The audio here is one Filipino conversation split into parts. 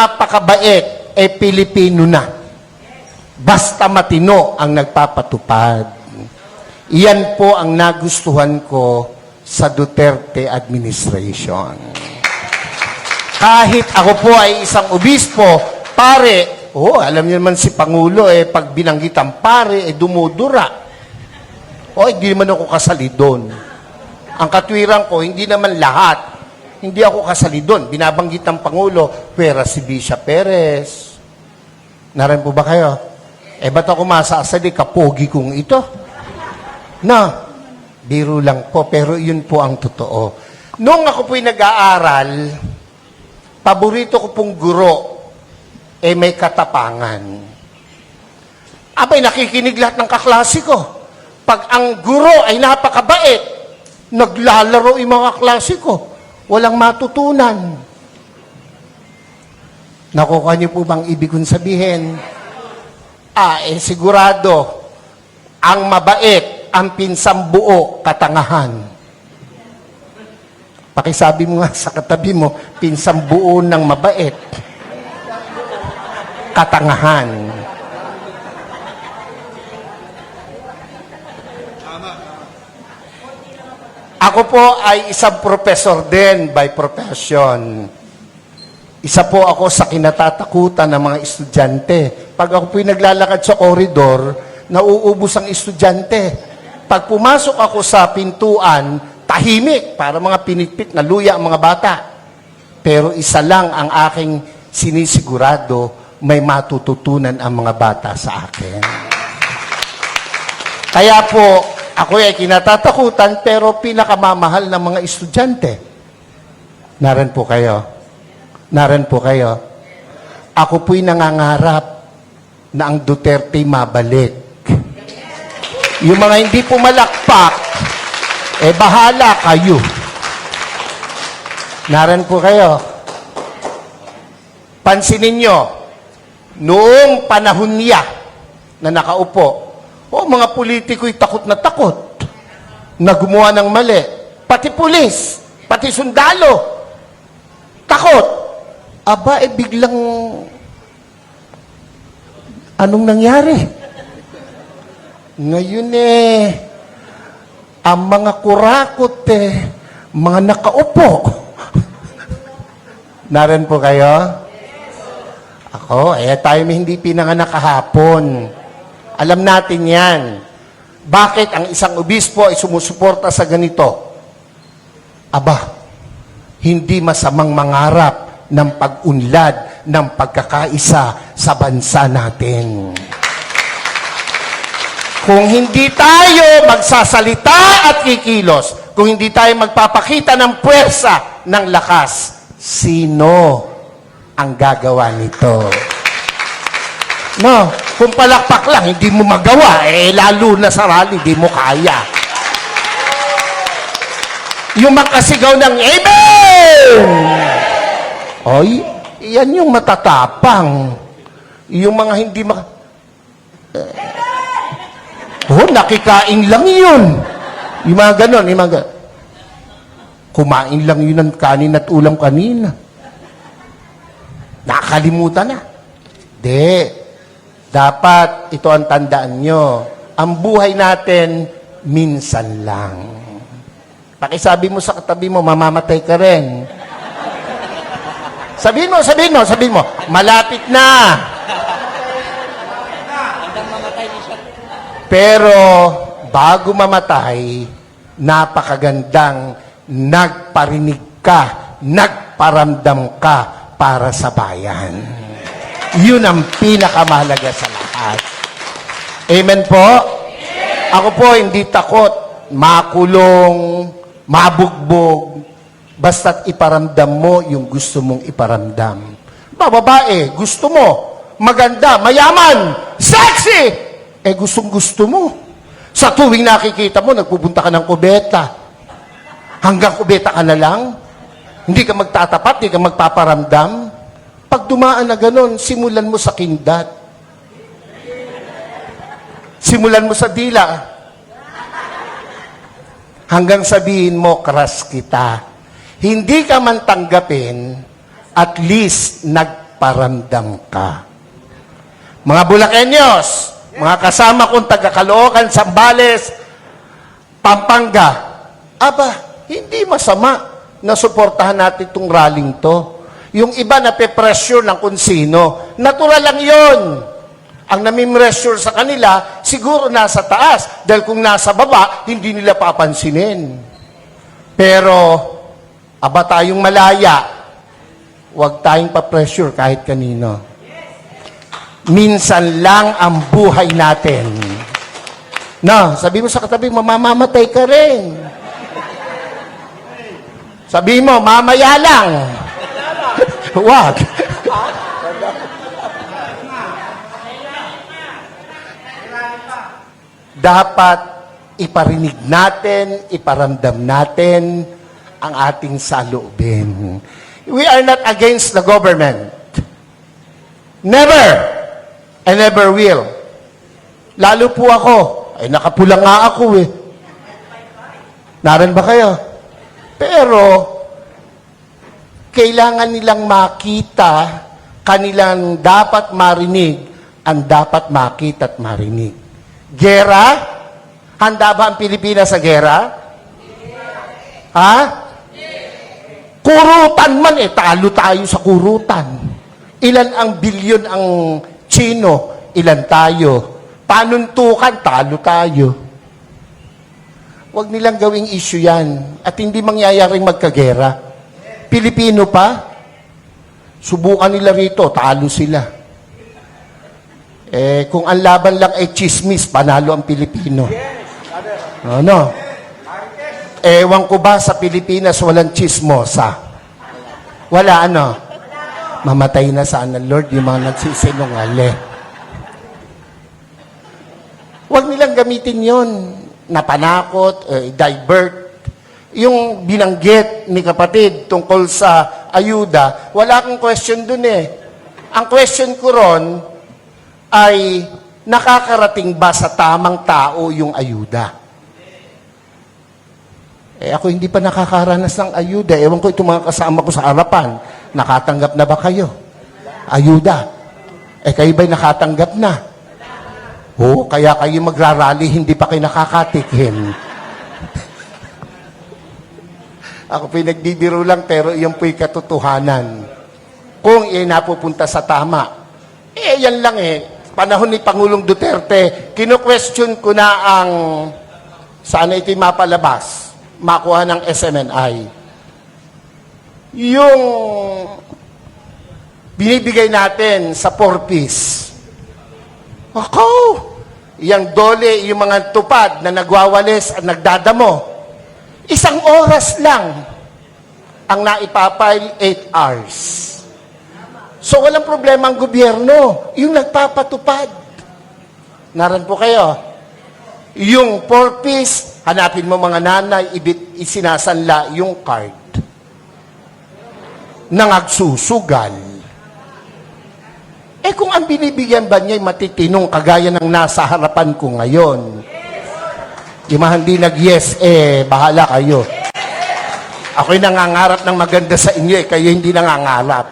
napakabait, Pilipino na. Basta matino ang nagpapatupad. Iyan po ang nagustuhan ko sa Duterte administration. Kahit ako po ay isang obispo, pare, alam niyo naman si Pangulo, pag binanggit ang pare, dumudura. Hindi naman ako kasali doon. Ang katwiran ko, hindi naman lahat. Hindi ako kasali doon. Binabanggit ng Pangulo, pera si Bisha Perez. Naran po ba kayo? Ba't ako masasali, kapogi kong ito? Na, biro lang po, pero yun po ang totoo. Noong ako po'y nag-aaral, paborito ko pong guro, may katapangan. Abay, nakikinig lahat ng kaklase ko. Pag ang guro ay napakabait, naglalaro yung mga klase ko. Walang matutunan. Nakuha niyo po bang ibig kong sabihin? Sigurado, ang mabait, ang pinsang buo, katangahan. Pakisabi mo nga sa katabi mo, pinsang buo ng mabait, katangahan. Ako po ay isang professor din by profession. Isa po ako sa kinatatakutan ng mga estudyante. Pag ako po'y naglalakad sa koridor, nauubos ang estudyante. Pag pumasok ako sa pintuan, tahimik, para mga pinitpit na luya ang mga bata. Pero isa lang ang aking sinisigurado, may matututunan ang mga bata sa akin. Kaya po, ako ay kinatatakutan, pero pinakamamahal ng mga estudyante. Naran po kayo. Naran po kayo. Ako po'y nangangarap na ang Duterte mabalik. Yung mga hindi pumalakpak, bahala kayo. Naran po kayo. Pansinin nyo, noong panahon niya na nakaupo, mga politiko'y takot na gumawa ng mali. Pati pulis, pati sundalo, takot. Biglang, anong nangyari? Ngayon ang mga kurakot mga nakaupo. Naran po kayo? Ako, tayo hindi pinanganak kahapon. Alam natin yan. Bakit ang isang obispo ay sumusuporta sa ganito? Hindi masamang mangarap ng pag-unlad ng pagkakaisa sa bansa natin. Kung hindi tayo magsasalita at kikilos, kung hindi tayo magpapakita ng puwersa, ng lakas, sino ang gagawa nito? No, kung palakpak lang, hindi mo magawa, lalo na sa rally, hindi mo kaya. Yung makasigaw ng Amen! Yan yung matatapang. Yung mga hindi nakikain lang yun. Yung mga ganon, kumain lang yun ng kanin at ulam kanina. Nakakalimutan na. Dapat, ito ang tandaan nyo, ang buhay natin, minsan lang. Pakisabi mo sa katabi mo, mamamatay ka rin. Sabihin mo, malapit na. Pero, bago mamatay, napakagandang nagparinig ka, nagparamdam ka para sa bayan. Yun ang pinakamahalaga sa lahat. Amen po? Amen. Ako po hindi takot, makulong, mabugbog, basta't iparamdam mo yung gusto mong iparamdam. Babae, gusto mo, maganda, mayaman, sexy, gustong-gusto mo. Sa tuwing nakikita mo, nagpupunta ka ng kubeta. Hanggang kubeta ka na lang, hindi ka magtatapat, hindi ka magpaparamdam. Pag dumaan na ganon, simulan mo sa kindat. Simulan mo sa dila. Hanggang sabihin mo, crush kita. Hindi ka man tanggapin, at least nagparamdam ka. Mga Bulakenyos, mga kasama kong taga-Caloocan, Zambales, Pampanga, hindi masama na suportahan natin itong rallying to. Yung iba na pe-pressure ng kung sino, natural lang yon. Ang nami-pressure sa kanila, siguro nasa taas. Dahil kung nasa baba, hindi nila papansinin. Pero, tayong malaya, huwag tayong pa-pressure kahit kanino. Minsan lang ang buhay natin. No, sabi mo sa katabi, mamamatay ka rin. Sabi mo, mamaya lang. Wag. Dapat iparinig natin, iparamdam natin ang ating saloobin. We are not against the government. Never. I never will. Lalo po ako. Ay, nakapula nga ako eh. Naran ba kayo? Pero, kailangan nilang makita, kanilang dapat marinig, ang dapat makita at marinig. Gera? Handa ba ang Pilipinas sa gera? Ha? Kurutan man talo tayo sa kurutan. Ilan ang bilyon ang Chino, ilan tayo. Panuntukan, talo tayo. Huwag nilang gawing issue yan. At hindi mangyayaring magkagera. Pilipino pa, subukan nila rito, talo sila. Kung ang laban lang ay chismis, panalo ang Pilipino. Ano? Ewan ko ba sa Pilipinas walang chismosa? Wala ano? Mamatay na sana, Lord, yung mga nagsisinungali. Huwag nilang gamitin yon na panakot, divert. Yung binanggit ni kapatid tungkol sa ayuda, wala akong question dun eh. Ang question ko ron ay nakakarating ba sa tamang tao yung ayuda? Ako hindi pa nakakaranas ng ayuda. Ewan ko itong mga kasama ko sa harapan. Nakatanggap na ba kayo? Ayuda. Kayo ba'y nakatanggap na? Kaya kayo magrarally, hindi pa kayo nakakatikim. Ako pinagbibiro lang, pero iyon po'y katotohanan. Kung napupunta sa tama. Yan lang panahon ni Pangulong Duterte, kino-question ko na ang sana ito'y mapalabas, makuha ng SMNI. Yung binibigay natin sa 4-piece. Yung dole, yung mga tupad na nagwawalis at nagdadamo. 1 oras lang ang naipapile 8 hours. So, walang problema ang gobyerno. Yung nagpapatupad. Naran po kayo. Yung 4-piece, hanapin mo mga nanay, isinasanla yung card. Nangagsusugal. Kung ang binibigyan ba niya matitinong kagaya ng nasa harapan ko ngayon, yung mga hindi nag-yes, bahala kayo. Ako'y nangangarap ng maganda sa inyo, kayo hindi nangangarap.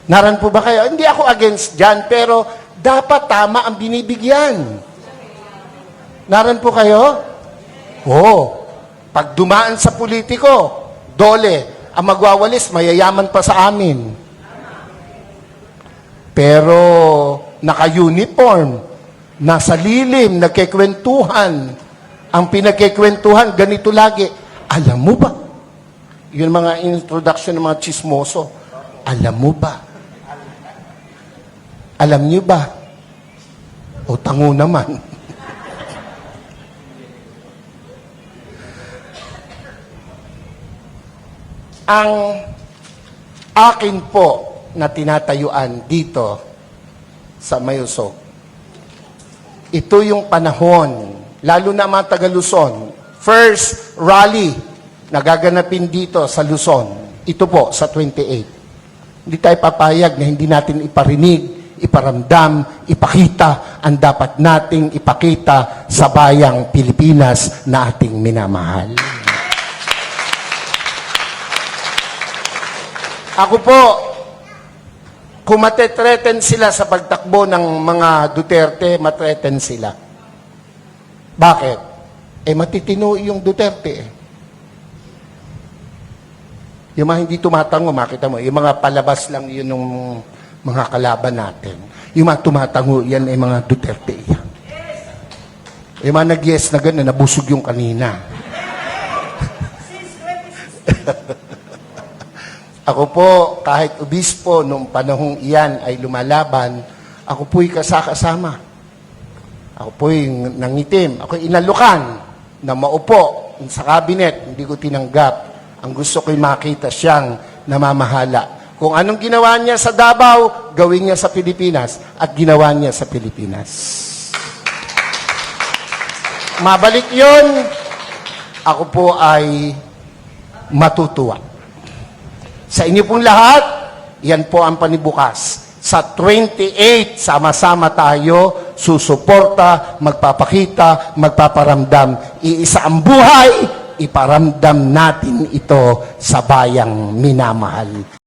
Naran po ba kayo? Hindi ako against dyan, pero dapat tama ang binibigyan. Naran po kayo? Pag dumaan sa politiko, dole, ang magwawalis, mayayaman pa sa amin. Pero, naka-uniform, nasa lilim, nagkikwentuhan. Ang pinagkikwentuhan, ganito lagi. Alam mo ba? Yun mga introduction ng mga chismoso. Alam mo ba? Alam niyo ba? Tango naman. Ang akin po na tinatayuan dito sa Mayusog, ito yung panahon, lalo na mga taga Luzon, first rally na gaganapin dito sa Luzon, ito po sa 28. Hindi tayo papayag na hindi natin iparinig, iparamdam, ipakita ang dapat nating ipakita sa bayang Pilipinas na ating minamahal. Ako po, Kung matetreten sila sa pagtakbo ng mga Duterte, matreten sila. Bakit? Matitino yung Duterte. Yung mga hindi tumatango, makita mo, yung mga palabas lang yun ng mga kalaban natin. Yung mga tumatango, yan ay mga Duterte yan. Yung mga nag-yes na gano'n, nabusog yung kanina. Ako po, kahit obispo, nung panahong iyan ay lumalaban, ako po'y kasama. Ako po'y nangitim. Ako'y inalukan na maupo sa kabinet. Hindi ko tinanggap. Ang gusto ko'y makita siyang namamahala. Kung anong ginawa niya sa Davao, gawin niya sa Pilipinas. At ginawa niya sa Pilipinas. Mabalik yun, ako po ay matutuwa. Sa inyo pong lahat, yan po ang panibukas. Sa 28, sama-sama tayo, susuporta, magpapakita, magpaparamdam. Iisa ang buhay, iparamdam natin ito sa bayang minamahal.